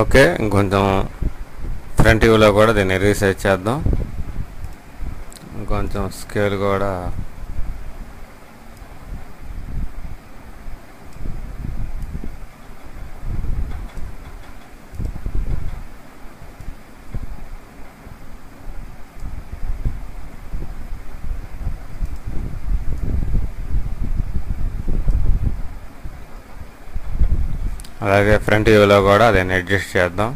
Okay, ఇంకొంచెం front వ్యూలో కూడా దీన్ని రీసైజ్ చేద్దాం. ఇంకొంచెం స్కేల్ కూడా అలాగే ఫ్రంట్ వ్యూలో కూడా దీన్ని అడ్జస్ట్ చేద్దాం.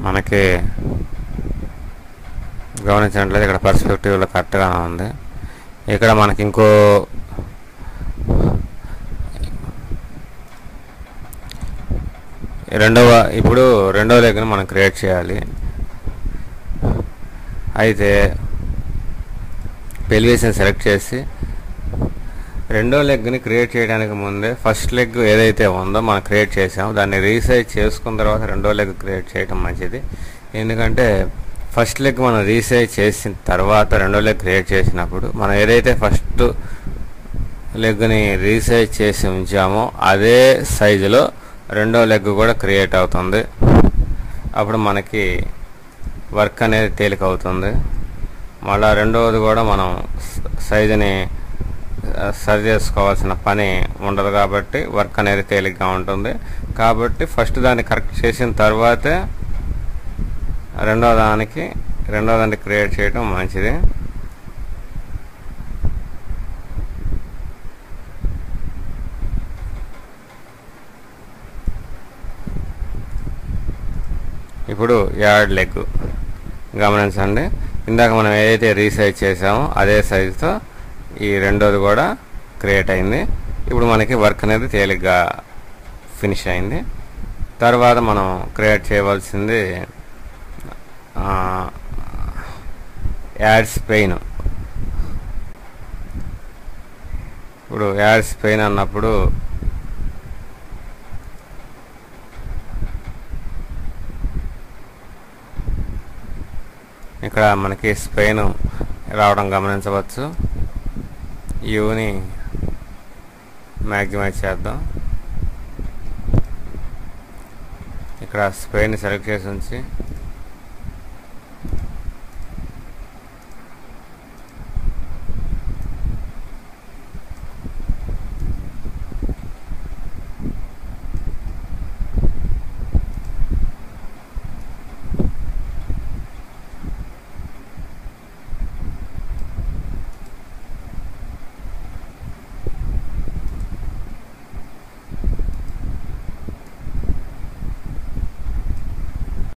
మనకి గమనించినట్లయితే ఇక్కడ పర్స్పెక్టివ్లో కరెక్ట్గానే ఉంది. ఇక్కడ మనకి ఇంకో ఇప్పుడు రెండవ లెగ్ని మనం క్రియేట్ చేయాలి. అయితే పెల్విస్ని సెలెక్ట్ చేసి రెండో లెగ్ని క్రియేట్ చేయడానికి ముందే ఫస్ట్ లెగ్ ఏదైతే ఉందో మనం క్రియేట్ చేసామో దాన్ని రీసైజ్ చేసుకున్న తర్వాత రెండో లెగ్ క్రియేట్ చేయడం మంచిది. ఎందుకంటే ఫస్ట్ లెగ్ మనం రీసైజ్ చేసిన తర్వాత రెండో లెగ్ క్రియేట్ చేసినప్పుడు మనం ఏదైతే ఫస్ట్ లెగ్ని రీసైజ్ చేసి ఉంచామో అదే సైజులో రెండో లెగ్ కూడా క్రియేట్ అవుతుంది. అప్పుడు మనకి వర్క్ అనేది తేలిక అవుతుంది. మళ్ళీ రెండవది కూడా మనం సైజుని సరి చేసుకోవాల్సిన పని ఉండదు కాబట్టి వర్క్ అనేది తేలిగ్గా ఉంటుంది. కాబట్టి ఫస్ట్ దాన్ని కరెక్ట్ చేసిన తర్వాతే రెండో దాన్ని క్రియేట్ చేయడం మంచిది. ఇప్పుడు యాడ్ లెగ్ గమనించండి. ఇందాక మనం ఏదైతే రీసైజ్ చేసామో అదే సైజుతో ఈ రెండోది కూడా క్రియేట్ అయింది. ఇప్పుడు మనకి వర్క్ అనేది తేలిగ్గా ఫినిష్ అయింది. తర్వాత మనం క్రియేట్ చేయవలసింది యాడ్ స్పెయిన్. ఇప్పుడు యాడ్ స్పెయిన్ అన్నప్పుడు ఇక్కడ మనకి స్పెయిన్ రావడం గమనించవచ్చు. యూని మ్యాక్సిమైజ్ చేద్దాం. ఇక్కడ స్పెయిన్ సెలెక్ట్ చేసి ఉంచి